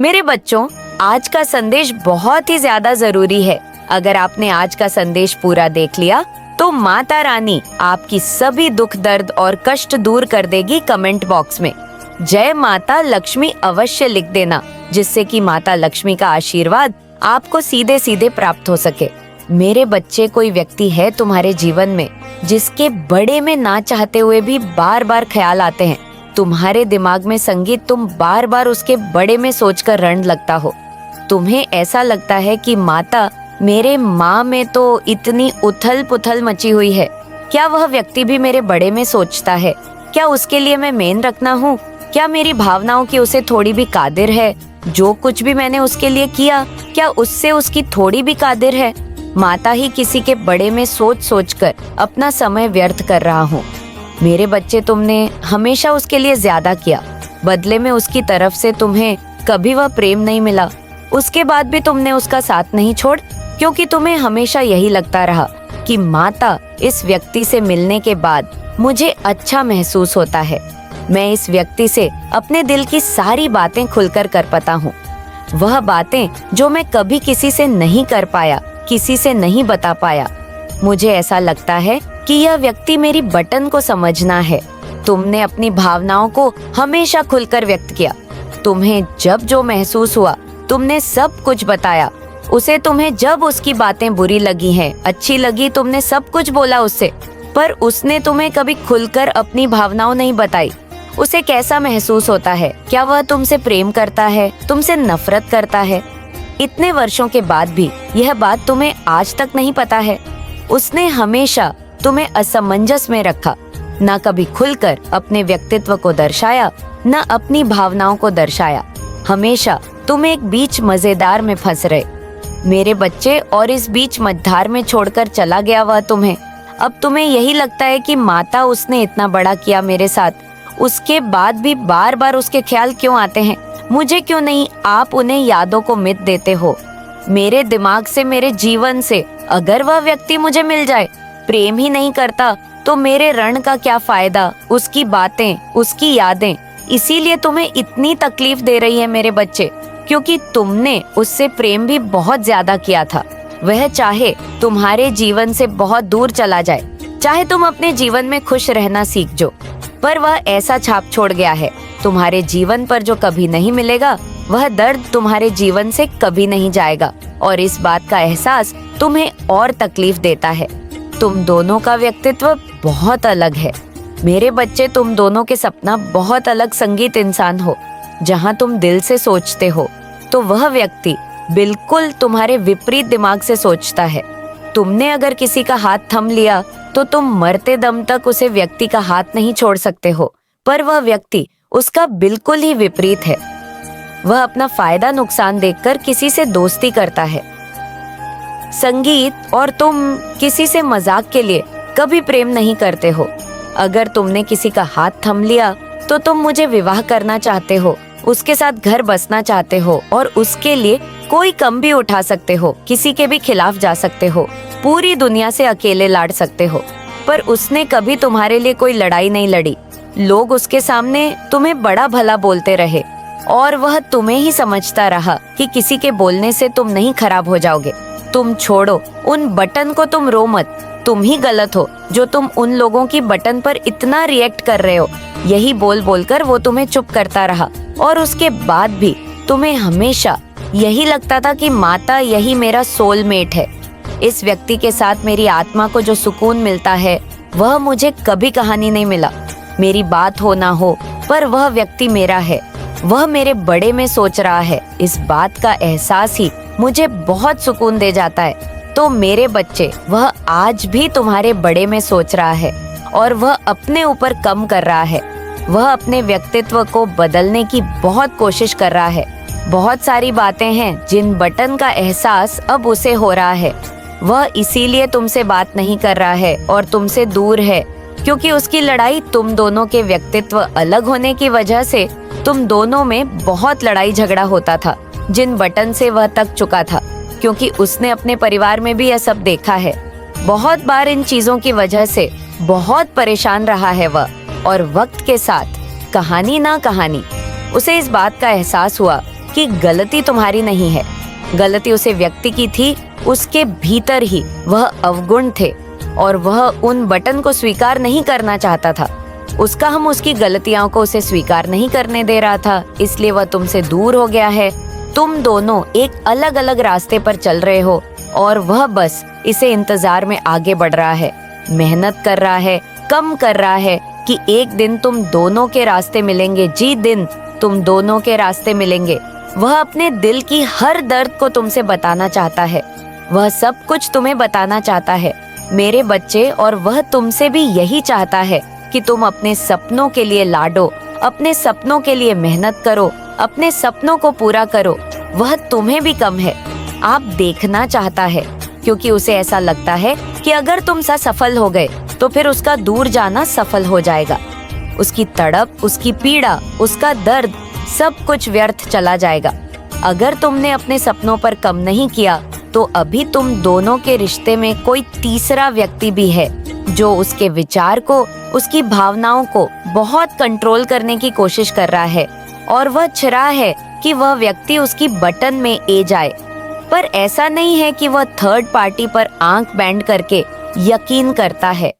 मेरे बच्चों, आज का संदेश बहुत ही ज्यादा जरूरी है। अगर आपने आज का संदेश पूरा देख लिया तो माता रानी आपकी सभी दुख दर्द और कष्ट दूर कर देगी। कमेंट बॉक्स में जय माता लक्ष्मी अवश्य लिख देना, जिससे कि माता लक्ष्मी का आशीर्वाद आपको सीधे सीधे प्राप्त हो सके। मेरे बच्चे, कोई व्यक्ति है तुम्हारे जीवन में जिसके बड़े में ना चाहते हुए भी बार बार ख्याल आते हैं। तुम्हारे दिमाग में संगीत तुम बार बार उसके बड़े में सोचकर रण लगता हो। तुम्हें ऐसा लगता है कि माता, मेरे माँ में तो इतनी उथल पुथल मची हुई है, क्या वह व्यक्ति भी मेरे बड़े में सोचता है? क्या उसके लिए मैं मेन रखना हूँ? क्या मेरी भावनाओं की उसे थोड़ी भी कादिर है? जो कुछ भी मैंने उसके लिए किया, क्या उससे उसकी थोड़ी भी कादिर है? माता ही किसी के बड़े में सोच सोच कर अपना समय व्यर्थ कर रहा हूँ। मेरे बच्चे, तुमने हमेशा उसके लिए ज्यादा किया, बदले में उसकी तरफ से तुम्हें कभी वह प्रेम नहीं मिला। उसके बाद भी तुमने उसका साथ नहीं छोड़, क्योंकि तुम्हें हमेशा यही लगता रहा कि माता, इस व्यक्ति से मिलने के बाद मुझे अच्छा महसूस होता है। मैं इस व्यक्ति से अपने दिल की सारी बातें खुलकर कर पाता हूँ, वह बातें जो मैं कभी किसी से नहीं कर पाया, किसी से नहीं बता पाया। मुझे ऐसा लगता है कि यह व्यक्ति मेरी बटन को समझना है। तुमने अपनी भावनाओं को हमेशा खुलकर व्यक्त किया। तुम्हें जब जो महसूस हुआ तुमने सब कुछ बताया उसे। तुम्हें जब उसकी बातें बुरी लगी हैं, अच्छी लगी, तुमने सब कुछ बोला उससे, पर उसने तुम्हें कभी खुलकर अपनी भावनाओं नहीं बताई। उसे कैसा महसूस होता है? क्या वह तुमसे प्रेम करता है, तुमसे नफरत करता है? इतने वर्षों के बाद भी यह बात तुम्हें आज तक नहीं पता है। उसने हमेशा तुम्हें असमंजस में रखा, न कभी खुलकर अपने व्यक्तित्व को दर्शाया, न अपनी भावनाओं को दर्शाया। हमेशा तुम एक बीच मजेदार में फंस रहे मेरे बच्चे, और इस बीच मझधार में छोड़कर चला गया वह तुम्हें। अब तुम्हें यही लगता है कि माता, उसने इतना बड़ा किया मेरे साथ, उसके बाद भी बार बार उसके ख्याल क्यों आते हैं? मुझे क्यों नहीं आप उन्हें यादों को मिट देते हो? मेरे दिमाग से, मेरे जीवन से अगर वह व्यक्ति मुझे मिल जाए, प्रेम ही नहीं करता, तो मेरे रण का क्या फायदा? उसकी बातें, उसकी यादें इसीलिए तुम्हें इतनी तकलीफ दे रही है मेरे बच्चे, क्योंकि तुमने उससे प्रेम भी बहुत ज्यादा किया था। वह चाहे तुम्हारे जीवन से बहुत दूर चला जाए, चाहे तुम अपने जीवन में खुश रहना सीख जो, पर वह ऐसा छाप छोड़ गया है तुम्हारे जीवन पर जो कभी नहीं मिलेगा। वह दर्द तुम्हारे जीवन से कभी नहीं जाएगा, और इस बात का एहसास तुम्हें और तकलीफ देता है। तुम दोनों का व्यक्तित्व बहुत अलग है मेरे बच्चे। तुम दोनों के सपना बहुत अलग संगीत इंसान हो। जहाँ तुम दिल से सोचते हो, तो वह व्यक्ति बिल्कुल तुम्हारे विपरीत दिमाग से सोचता है। तुमने अगर किसी का हाथ थम लिया तो तुम मरते दम तक उसे व्यक्ति का हाथ नहीं छोड़ सकते हो, पर वह व्यक्ति उसका बिल्कुल ही विपरीत है। वह अपना फायदा नुकसान देखकर किसी से दोस्ती करता है। संगीत और तुम किसी से मजाक के लिए कभी प्रेम नहीं करते हो। अगर तुमने किसी का हाथ थम लिया तो तुम मुझे विवाह करना चाहते हो, उसके साथ घर बसना चाहते हो, और उसके लिए कोई कम भी उठा सकते हो, किसी के भी खिलाफ जा सकते हो, पूरी दुनिया से अकेले लड़ सकते हो। पर उसने कभी तुम्हारे लिए कोई लड़ाई नहीं लड़ी। लोग उसके सामने तुम्हें बड़ा भला बोलते रहे, और वह तुम्हें ही समझता रहा कि किसी के बोलने से तुम नहीं खराब हो जाओगे। तुम छोड़ो उन बटन को, तुम रो मत, तुम ही गलत हो जो तुम उन लोगों की बटन पर इतना रिएक्ट कर रहे हो। यही बोल बोलकर वो तुम्हें चुप करता रहा, और उसके बाद भी तुम्हें हमेशा यही लगता था कि माता, यही मेरा सोलमेट है। इस व्यक्ति के साथ मेरी आत्मा को जो सुकून मिलता है वह मुझे कभी कहानी नहीं मिला। मेरी बात हो ना हो, पर वह व्यक्ति मेरा है, वह मेरे बड़े में सोच रहा है। इस बात का एहसास ही मुझे बहुत सुकून दे जाता है। तो मेरे बच्चे, वह आज भी तुम्हारे बड़े में सोच रहा है, और वह अपने ऊपर कम कर रहा है। वह अपने व्यक्तित्व को बदलने की बहुत कोशिश कर रहा है। बहुत सारी बातें हैं जिन बटन का एहसास अब उसे हो रहा है। वह इसीलिए तुमसे बात नहीं कर रहा है और तुमसे दूर है, क्योंकि उसकी लड़ाई तुम दोनों के व्यक्तित्व अलग होने की वजह से तुम दोनों में बहुत लड़ाई झगड़ा होता था, जिन बटन से वह तक चुका था, क्योंकि उसने अपने परिवार में भी यह सब देखा है। बहुत बार इन चीजों की वजह से बहुत परेशान रहा है वह, और वक्त के साथ कहानी ना कहानी उसे इस बात का एहसास हुआ कि गलती तुम्हारी नहीं है, गलती उसे व्यक्ति की थी। उसके भीतर ही वह अवगुण थे और वह उन बटन को स्वीकार नहीं करना चाहता था। उसका हम उसकी गलतियों को उसे स्वीकार नहीं करने दे रहा था, इसलिए वह तुमसे दूर हो गया है। तुम दोनों एक अलग अलग रास्ते पर चल रहे हो और वह बस इसे इंतजार में आगे बढ़ रहा है, मेहनत कर रहा है, कम कर रहा है कि एक दिन तुम दोनों के रास्ते मिलेंगे। जी दिन तुम दोनों के रास्ते मिलेंगे। वह अपने दिल की हर दर्द को तुमसे बताना चाहता है, वह सब कुछ तुम्हें बताना चाहता है मेरे बच्चे। और वह तुमसे भी यही चाहता है कि तुम अपने सपनों के लिए लाडो, अपने सपनों के लिए मेहनत करो, अपने सपनों को पूरा करो। वह तुम्हें भी कम है, आप देखना चाहता है, क्योंकि उसे ऐसा लगता है कि अगर तुम सफल हो गए तो फिर उसका दूर जाना सफल हो जाएगा। उसकी तड़प, उसकी पीड़ा, उसका दर्द, सब कुछ व्यर्थ चला जाएगा। अगर तुमने अपने सपनों पर कम नहीं किया तो अभी तुम दोनों के रिश्ते में कोई तीसरा व्यक्ति भी है जो उसके विचार को, उसकी भावनाओं को बहुत कंट्रोल करने की कोशिश कर रहा है और वह चाह है कि वह व्यक्ति उसकी बटन में ए जाए। पर ऐसा नहीं है कि वह थर्ड पार्टी पर आंख बैंड करके यकीन करता है।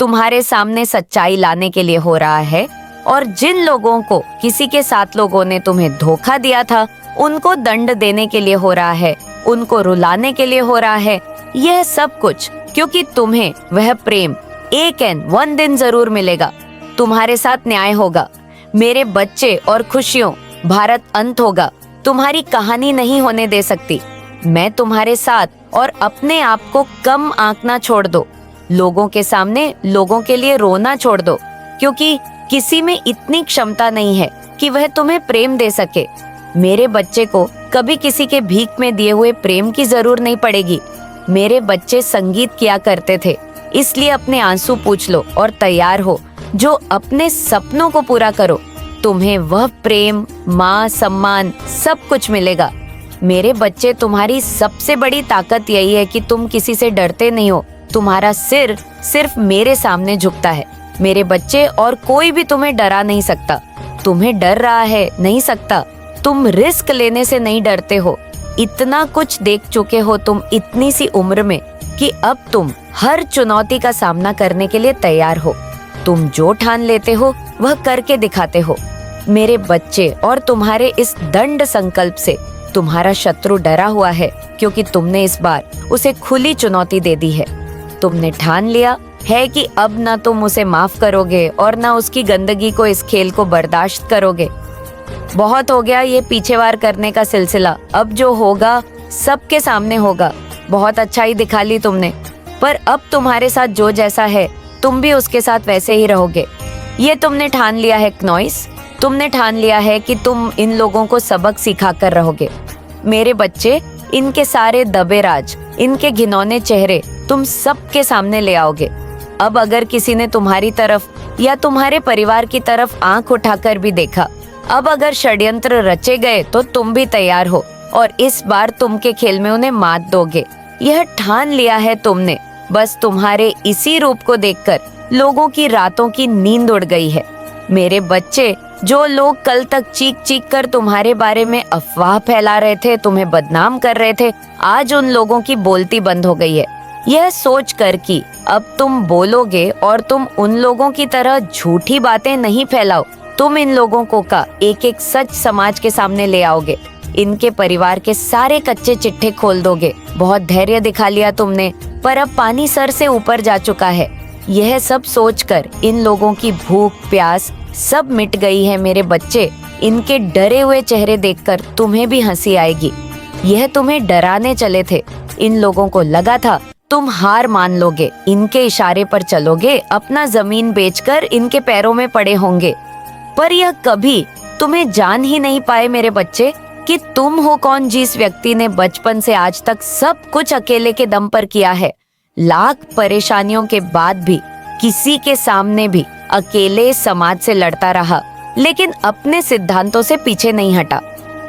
तुम्हारे सामने सच्चाई लाने के लिए हो रहा है और जिन लोगों को, किसी के साथ लोगों ने तुम्हें धोखा दिया था, उनको दंड देने के लिए हो रहा है, उनको रुलाने के लिए हो रहा है। यह सब कुछ क्योंकि तुम्हें वह प्रेम एक वन दिन जरूर मिलेगा। तुम्हारे साथ न्याय होगा मेरे बच्चे और खुशियों, भारत अंत होगा। तुम्हारी कहानी नहीं होने दे सकती। मैं तुम्हारे साथ, और अपने आप को कम आंकना छोड़ दो। लोगों के सामने लोगों के लिए रोना छोड़ दो, क्योंकि किसी में इतनी क्षमता नहीं है कि वह तुम्हें प्रेम दे सके। मेरे बच्चे को कभी किसी के भीख में दिए हुए प्रेम की जरूरत नहीं पड़ेगी। मेरे बच्चे संगीत किया करते थे, इसलिए अपने आंसू पूछ लो और तैयार हो जो अपने सपनों को पूरा करो। तुम्हें वह प्रेम, माँ, सम्मान सब कुछ मिलेगा। मेरे बच्चे, तुम्हारी सबसे बड़ी ताकत यही है कि तुम किसी से डरते नहीं हो। तुम्हारा सिर सिर्फ मेरे सामने झुकता है मेरे बच्चे, और कोई भी तुम्हें डरा नहीं सकता। तुम्हें डर रहा है, नहीं सकता। तुम रिस्क लेने से नहीं डरते हो। इतना कुछ देख चुके हो तुम इतनी सी उम्र में कि अब तुम हर चुनौती का सामना करने के लिए तैयार हो। तुम जो ठान लेते हो वह करके दिखाते हो मेरे बच्चे, और तुम्हारे इस दंड संकल्प से तुम्हारा शत्रु डरा हुआ है, क्योंकि तुमने इस बार उसे खुली चुनौती दे दी है। तुमने ठान लिया है कि अब ना तुम उसे माफ करोगे और ना उसकी गंदगी को, इस खेल को बर्दाश्त करोगे। बहुत हो गया ये पीछे वार करने का सिलसिला। अब जो होगा सबके सामने होगा। बहुत अच्छाई दिखा ली तुमने, पर अब तुम्हारे साथ जो जैसा है तुम भी उसके साथ वैसे ही रहोगे। ये तुमने ठान लिया है क्नॉइस। तुमने ठान लिया है कि तुम इन लोगों को सबक सिखा कर रहोगे। मेरे बच्चे, इनके सारे दबे राज, इनके घिनौने चेहरे तुम सबके सामने ले आओगे। अब अगर किसी ने तुम्हारी तरफ या तुम्हारे परिवार की तरफ आंख उठाकर भी देखा, अब अगर षड्यंत्र रचे गए, तो तुम भी तैयार हो और इस बार तुम के खेल में उन्हें मात दोगे। यह ठान लिया है तुमने। बस तुम्हारे इसी रूप को देखकर लोगों की रातों की नींद उड़ गई है। मेरे बच्चे, जो लोग कल तक चीख चीख कर तुम्हारे बारे में अफवाह फैला रहे थे, तुम्हें बदनाम कर रहे थे, आज उन लोगों की बोलती बंद हो गई है। यह सोच कर कि अब तुम बोलोगे और तुम उन लोगों की तरह झूठी बातें नहीं फैलाओ। तुम इन लोगों को का एक एक सच समाज के सामने ले आओगे। इनके परिवार के सारे कच्चे चिट्ठे खोल दोगे। बहुत धैर्य दिखा लिया तुमने, पर अब पानी सर से ऊपर जा चुका है। यह सब सोचकर इन लोगों की भूख प्यास सब मिट गई है मेरे बच्चे। इनके डरे हुए चेहरे देखकर तुम्हें भी हंसी आएगी। यह तुम्हें डराने चले थे। इन लोगों को लगा था तुम हार मान लोगे, इनके इशारे पर चलोगे, अपना जमीन बेचकर इनके पैरों में पड़े होंगे। पर यह कभी तुम्हें जान ही नहीं पाए मेरे बच्चे कि तुम हो कौन, जिस व्यक्ति ने बचपन से आज तक सब कुछ अकेले के दम पर किया है। लाख परेशानियों के बाद भी किसी के सामने भी अकेले समाज से लड़ता रहा, लेकिन अपने सिद्धांतों से पीछे नहीं हटा।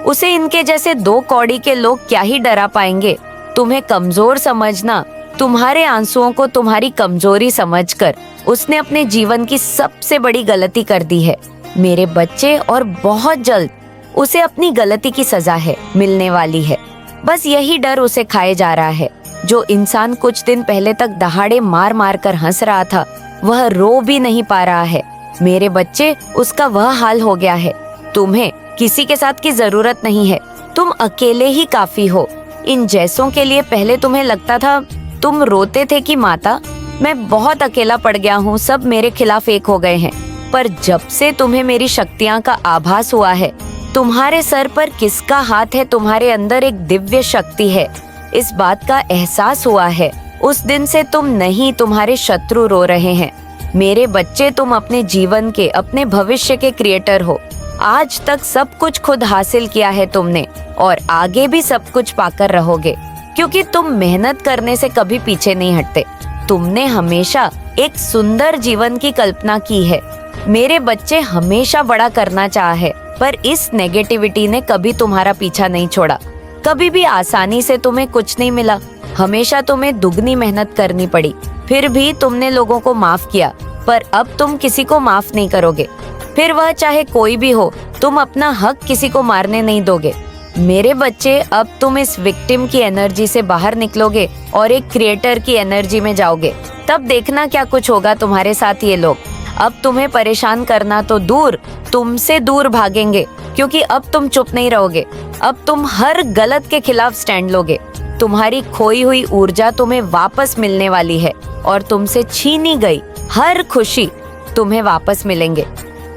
उसे इनके जैसे दो कौड़ी के लोग क्या ही डरा पाएंगे। तुम्हें कमजोर समझना, तुम्हारे आंसुओं को तुम्हारी कमजोरी समझकर उसने अपने जीवन की सबसे बड़ी गलती कर दी है मेरे बच्चे। और बहुत जल्द उसे अपनी गलती की सजा है मिलने वाली है। बस यही डर उसे खाए जा रहा है। जो इंसान कुछ दिन पहले तक दहाड़े मार मार कर हंस रहा था, वह रो भी नहीं पा रहा है। मेरे बच्चे, उसका वह हाल हो गया है। तुम्हें किसी के साथ की जरूरत नहीं है, तुम अकेले ही काफी हो। इन जैसों के लिए पहले तुम्हें लगता था, तुम रोते थे कि माता, मैं बहुत अकेला पड़ गया हूँ, सब मेरे खिलाफ एक हो गए हैं। पर जब से तुम्हें मेरी शक्तियाँ का आभास हुआ है, तुम्हारे सर पर किसका हाथ है, तुम्हारे अंदर एक दिव्य शक्ति है, इस बात का एहसास हुआ है, उस दिन से तुम नहीं, तुम्हारे शत्रु रो रहे हैं। मेरे बच्चे, तुम अपने जीवन के, अपने भविष्य के क्रिएटर हो। आज तक सब कुछ खुद हासिल किया है तुमने, और आगे भी सब कुछ पाकर रहोगे, क्योंकि तुम मेहनत करने से कभी पीछे नहीं हटते। तुमने हमेशा एक सुंदर जीवन की कल्पना की है। मेरे बच्चे, हमेशा बड़ा करना चाहा है, पर इस नेगेटिविटी ने कभी तुम्हारा पीछा नहीं छोड़ा। कभी भी आसानी से तुम्हें कुछ नहीं मिला, हमेशा तुम्हें दुगनी मेहनत करनी पड़ी। फिर भी तुमने लोगों को माफ किया, पर अब तुम किसी को माफ नहीं करोगे। फिर वह चाहे कोई भी हो, तुम अपना हक किसी को मारने नहीं दोगे। मेरे बच्चे, अब तुम इस विक्टिम की एनर्जी से बाहर निकलोगे और एक क्रिएटर की एनर्जी में जाओगे। तब देखना क्या कुछ होगा तुम्हारे साथ ये लोग। अब तुम्हें परेशान करना तो दूर, तुमसे दूर भागेंगे, क्योंकि अब तुम चुप नहीं रहोगे। अब तुम हर गलत के खिलाफ स्टैंड लोगे। तुम्हारी खोई हुई ऊर्जा तुम्हें वापस मिलने वाली है, और तुमसे छीनी गई हर खुशी तुम्हें वापस मिलेंगे।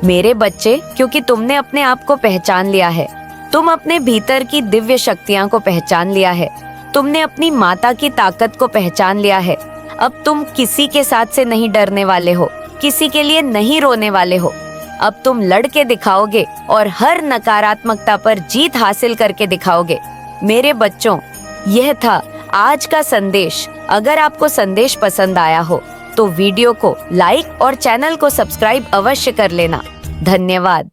मेरे बच्चे, क्योंकि तुमने अपने आप को पहचान लिया है, तुम अपने भीतर की दिव्य शक्तियां को पहचान लिया है, तुमने अपनी माता की ताकत को पहचान लिया है। अब तुम किसी के साथ से नहीं डरने वाले हो, किसी के लिए नहीं रोने वाले हो। अब तुम लड़के दिखाओगे और हर नकारात्मकता पर जीत हासिल करके दिखाओगे। मेरे बच्चों, यह था आज का संदेश। अगर आपको संदेश पसंद आया हो तो वीडियो को लाइक और चैनल को सब्सक्राइब अवश्य कर लेना। धन्यवाद।